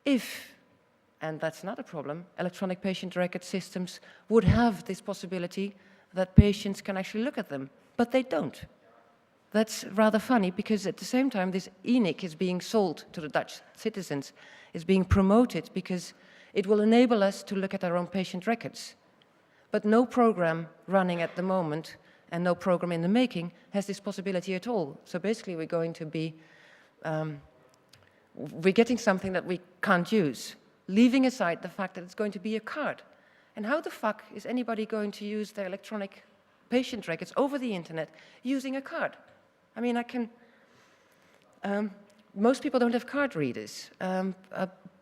if, and that's not a problem, electronic patient record systems would have this possibility that patients can actually look at them, but they don't. That's rather funny, because at the same time this ENIC is being sold to the Dutch citizens, is being promoted because it will enable us to look at our own patient records. But no program running at the moment and no program in the making has this possibility at all. So basically we're going to be, we're getting something that we can't use, leaving aside the fact that it's going to be a card. And how the fuck is anybody going to use their electronic patient records over the internet using a card? I mean, most people don't have card readers.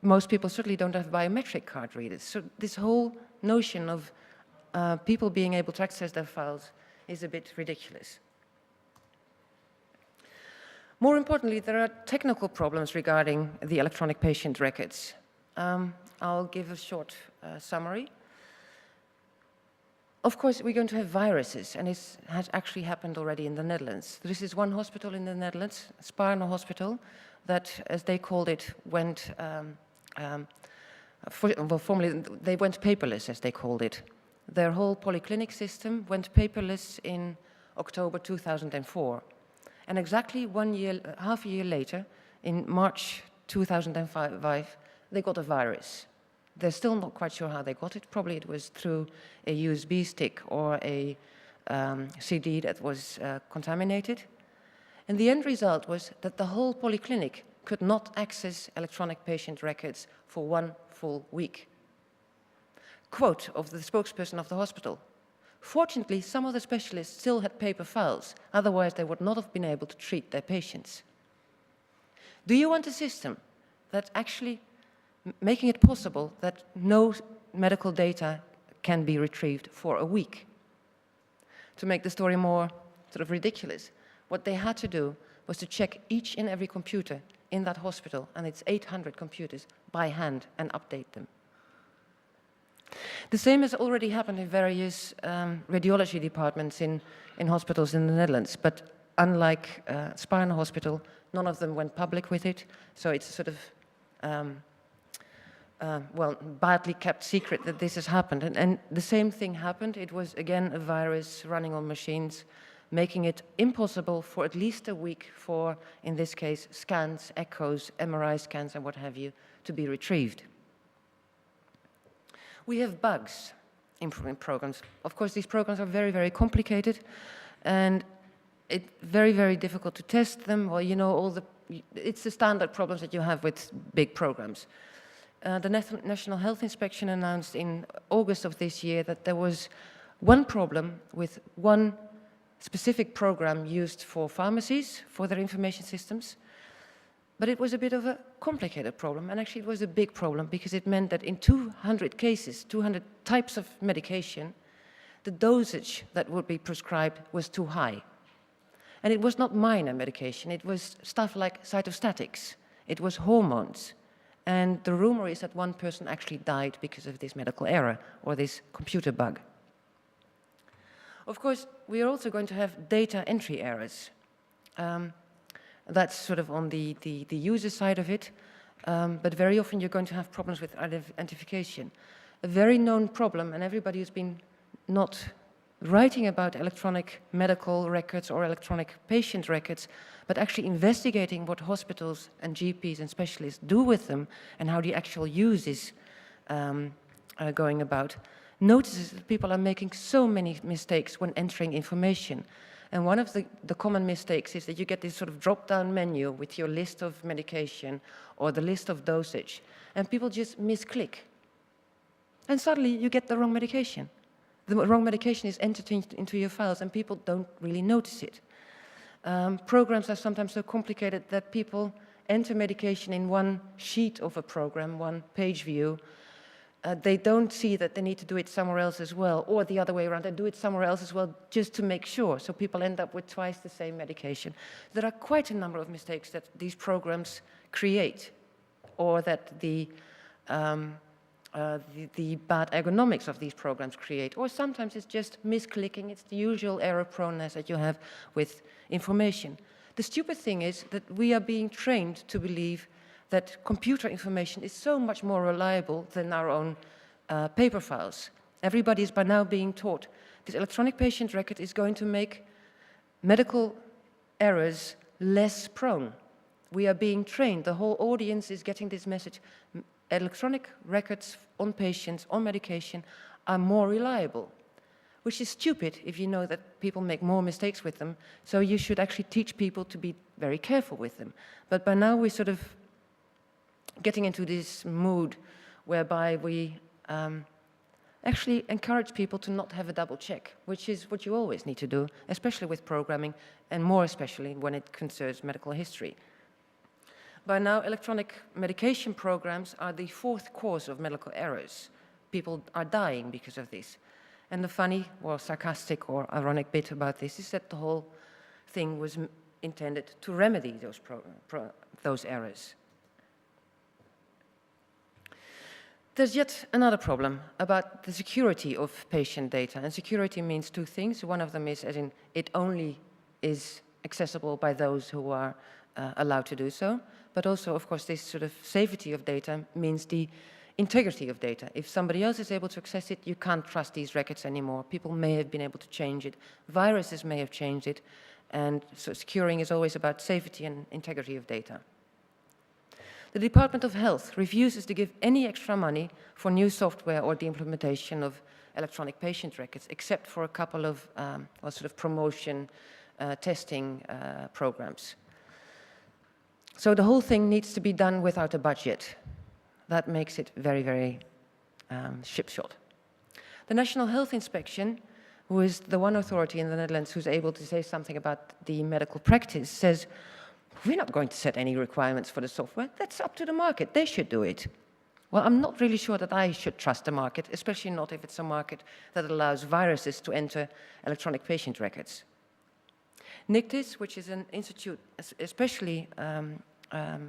Most people certainly don't have biometric card readers. So this whole notion of people being able to access their files is a bit ridiculous. More importantly, there are technical problems regarding the electronic patient records. I'll give a short summary. Of course, we're going to have viruses, and this has actually happened already in the Netherlands. This is one hospital in the Netherlands, Spaarne Hospital, that, as they called it, went, formerly they went paperless, as they called it. Their whole polyclinic system went paperless in October 2004. And exactly half a year later, in March 2005, they got a virus. They're still not quite sure how they got it. Probably it was through a USB stick or a CD that was contaminated. And the end result was that the whole polyclinic could not access electronic patient records for 1 full week. Quote of the spokesperson of the hospital: "Fortunately, some of the specialists still had paper files, otherwise they would not have been able to treat their patients." Do you want a system that actually making it possible that no medical data can be retrieved for a week? To make the story more sort of ridiculous, what they had to do was to check each and every computer in that hospital, and it's 800 computers, by hand and update them. The same has already happened in various radiology departments in hospitals in the Netherlands, but unlike Spaarne Hospital, none of them went public with it, so it's sort of well, badly kept secret that this has happened. And the same thing happened. It was, again, a virus running on machines, making it impossible for at least a week for, in this case, scans, echoes, MRI scans, and what have you, to be retrieved. We have bugs in programs. Of course, these programs are very, very complicated, and it's very, very difficult to test them. Well, you know, it's the standard problems that you have with big programs. The National Health Inspection announced in August of this year that there was one problem with one specific program used for pharmacies, for their information systems. But it was a bit of a complicated problem, and actually it was a big problem because it meant that in 200 cases, 200 types of medication, the dosage that would be prescribed was too high. And it was not minor medication, it was stuff like cytostatics, it was hormones. And the rumor is that one person actually died because of this medical error or this computer bug. Of course, we are also going to have data entry errors. That's sort of on the user side of it, but very often you're going to have problems with identification. A very known problem, and everybody who's been not writing about electronic medical records or electronic patient records, but actually investigating what hospitals and GPs and specialists do with them and how the actual use is going about, notices that people are making so many mistakes when entering information. And one of the common mistakes is that you get this sort of drop-down menu with your list of medication or the list of dosage, and people just misclick. And suddenly you get the wrong medication. The wrong medication is entered into your files, and people don't really notice it. Programs are sometimes so complicated that people enter medication in one sheet of a program, one page view. They don't see that they need to do it somewhere else as well, or the other way around, they do it somewhere else as well just to make sure. So people end up with twice the same medication. There are quite a number of mistakes that these programs create, or that the bad ergonomics of these programs create, or sometimes it's just misclicking. It's the usual error proneness that you have with information. The stupid thing is that we are being trained to believe that computer information is so much more reliable than our own paper files. Everybody is by now being taught this electronic patient record is going to make medical errors less prone. We are being trained, the whole audience is getting this message. Electronic records on patients, on medication, are more reliable, which is stupid if you know that people make more mistakes with them, so you should actually teach people to be very careful with them. But by now we're sort of getting into this mood whereby we actually encourage people to not have a double check, which is what you always need to do, especially with programming, and more especially when it concerns medical history. By now, electronic medication programs are the 4th cause of medical errors. People are dying because of this. And the funny or sarcastic or ironic bit about this is that the whole thing was intended to remedy those errors. There's yet another problem about the security of patient data. And security means 2 things. One of them is, as in, it only is accessible by those who are allowed to do so. But also, of course, this sort of safety of data means the integrity of data. If somebody else is able to access it, you can't trust these records anymore. People may have been able to change it. Viruses may have changed it. And so securing is always about safety and integrity of data. The Department of Health refuses to give any extra money for new software or the implementation of electronic patient records, except for a couple of sort of promotion testing programs. So the whole thing needs to be done without a budget. That makes it very, very shipshot. The National Health Inspection, who is the one authority in the Netherlands who's able to say something about the medical practice, says, we're not going to set any requirements for the software. That's up to the market. They should do it. Well, I'm not really sure that I should trust the market, especially not if it's a market that allows viruses to enter electronic patient records. NICTIS, which is an institute especially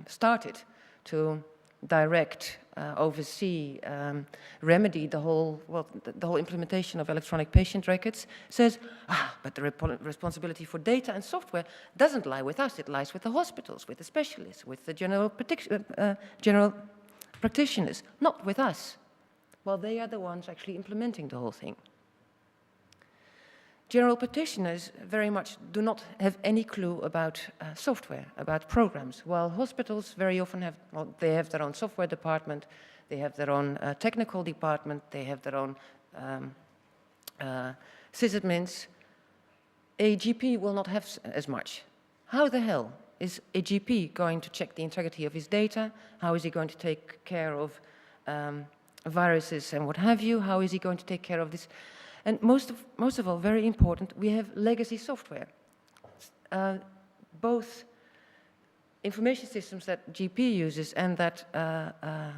started to direct, oversee, remedy the whole implementation of electronic patient records, says, but the responsibility for data and software doesn't lie with us, it lies with the hospitals, with the specialists, with the general practitioners, not with us. Well, they are the ones actually implementing the whole thing. General practitioners very much do not have any clue about software, about programs, while hospitals very often have, well, they have their own software department, they have their own technical department, they have their own sysadmins. A GP will not have as much. How the hell is a GP going to check the integrity of his data? How is he going to take care of viruses and what have you? How is he going to take care of this? And most of all, very important, we have legacy software. Both information systems that GP uses and that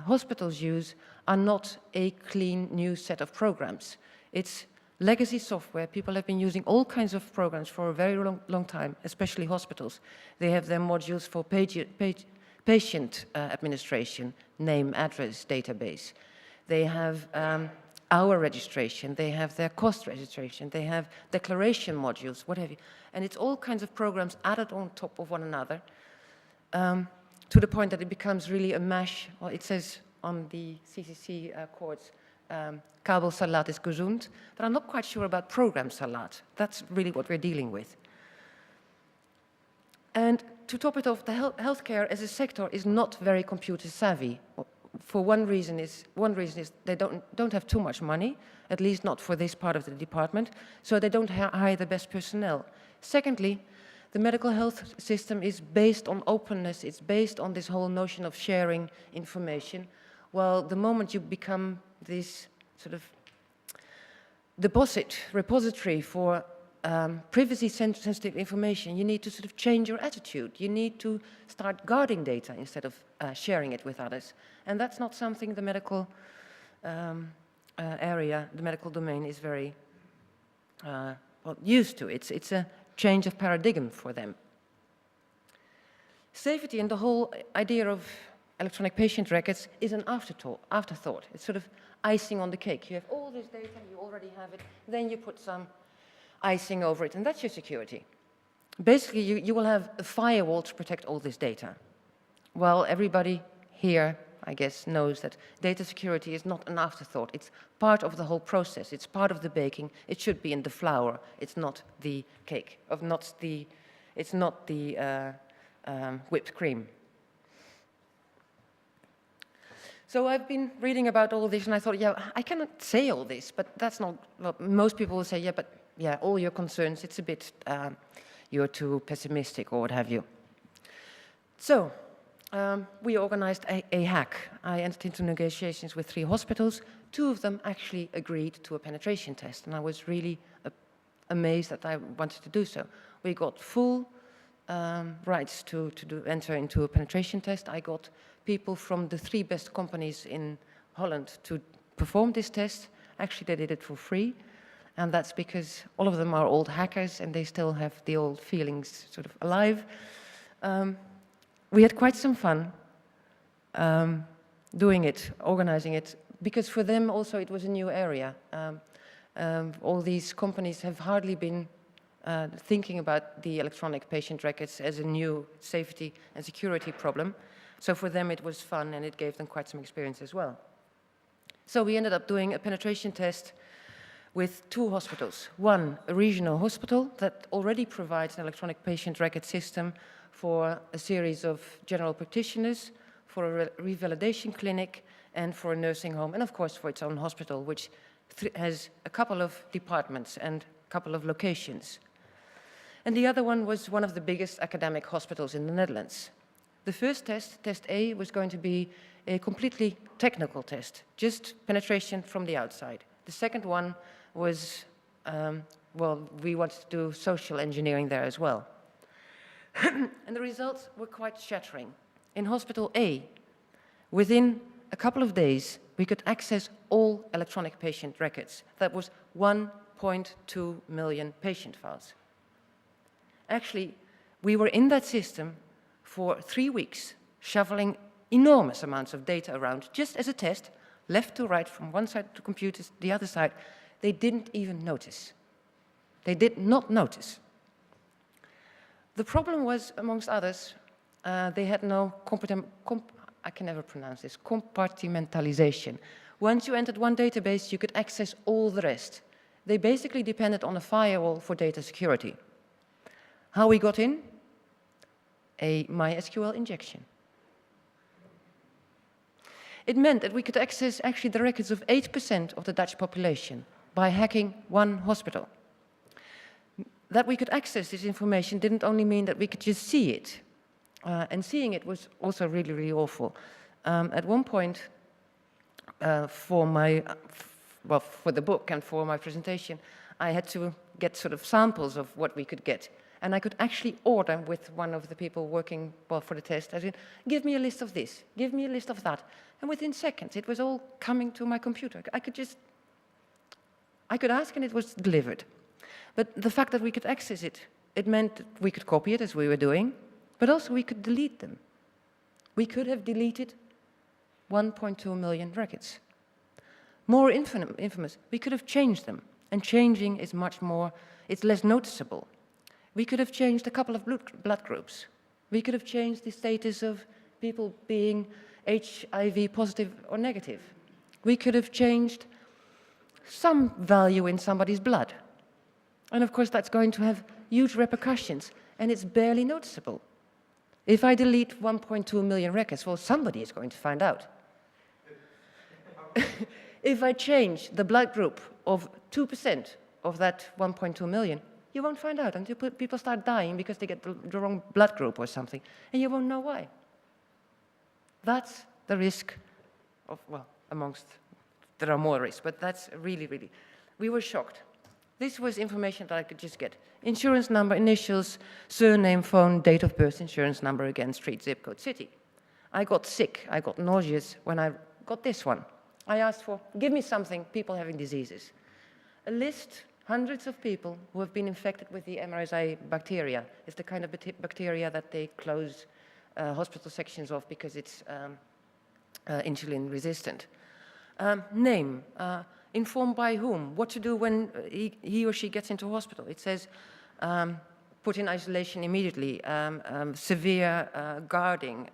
hospitals use are not a clean new set of programs. It's legacy software. People have been using all kinds of programs for a very long time, especially hospitals. They have their modules for patient administration, name, address, database. They have hour registration, they have their cost registration, they have declaration modules, what have you. And it's all kinds of programs added on top of one another to the point that it becomes really a mash. Well, it says on the CCC courts, Kabelsalat is gesund, but I'm not quite sure about program salat. That's really what we're dealing with. And to top it off, the healthcare as a sector is not very computer savvy. For one reason is they don't have too much money, at least not for this part of the department, so they don't hire the best personnel. Secondly, the medical health system is based on openness, it's based on this whole notion of sharing information. Well, the moment you become this sort of repository for privacy-sensitive information, you need to sort of change your attitude. You need to start guarding data instead of sharing it with others. And that's not something the medical area, the medical domain is very used to. It's a change of paradigm for them. Safety and the whole idea of electronic patient records is an afterthought. It's sort of icing on the cake. You have all this data, you already have it, then you put some icing over it, and that's your security. Basically, you will have a firewall to protect all this data, while everybody here, I guess, knows that data security is not an afterthought. It's part of the whole process. It's part of the baking. It should be in the flour. It's not the cake. It's not the whipped cream. So I've been reading about all this, and I thought, yeah, I cannot say all this, but that's not, well, most people will say, yeah, but yeah, all your concerns, it's a bit, you're too pessimistic or what have you. So we organized a hack. I entered into negotiations with 3 hospitals. 2 of them actually agreed to a penetration test, and I was really amazed that I wanted to do so. We got full rights to enter into a penetration test. I got people from the 3 best companies in Holland to perform this test. Actually, they did it for free, and that's because all of them are old hackers and they still have the old feelings sort of alive. We had quite some fun doing it, organizing it, because for them also it was a new area. All these companies have hardly been thinking about the electronic patient records as a new safety and security problem. So for them it was fun, and it gave them quite some experience as well. So we ended up doing a penetration test with 2 hospitals. One, a regional hospital that already provides an electronic patient record system for a series of general practitioners, for a revalidation clinic, and for a nursing home, and of course for its own hospital, which has a couple of departments and a couple of locations. And the other one was one of the biggest academic hospitals in the Netherlands. The first test, test A, was going to be a completely technical test, just penetration from the outside. The second one was, well, we wanted to do social engineering there as well. And the results were quite shattering. In Hospital A, within a couple of days, we could access all electronic patient records. That was 1.2 million patient files. Actually, we were in that system for 3 weeks, shoveling enormous amounts of data around, just as a test, left to right, from one side to computers, the other side. They didn't even notice. They did not notice. The problem was, amongst others, they had no I can never pronounce this, compartmentalization. Once you entered one database, you could access all the rest. They basically depended on a firewall for data security. How we got in? A MySQL injection. It meant that we could access actually the records of 8% of the Dutch population by hacking one hospital. That we could access this information didn't only mean that we could just see it, and seeing it was also really, really awful. At one point, for the book and for my presentation, I had to get sort of samples of what we could get. And I could actually order with one of the people working for the test, as in, give me a list of this, give me a list of that. And within seconds, it was all coming to my computer. I could ask and it was delivered. But the fact that we could access it, it meant that we could copy it as we were doing, but also we could delete them. We could have deleted 1.2 million records. More infamous, we could have changed them. And changing is much more, it's less noticeable. We could have changed a couple of blood groups. We could have changed the status of people being HIV positive or negative. We could have changed some value in somebody's blood. And of course, that's going to have huge repercussions, and it's barely noticeable. If I delete 1.2 million records, well, somebody is going to find out. If I change the blood group of 2% of that 1.2 million, you won't find out until people start dying because they get the wrong blood group or something, and you won't know why. That's the risk of, well, there are more risks, but that's really, really, we were shocked. This was information that I could just get. Insurance number, initials, surname, phone, date of birth, insurance number, again, street, zip code, city. I got sick, I got nauseous when I got this one. I asked for, give me something, people having diseases. A list, hundreds of people who have been infected with the MRSA bacteria. It's the kind of bacteria that they close hospital sections of because it's insulin resistant. Name, informed by whom, what to do when he or she gets into hospital. It says put in isolation immediately, severe guarding,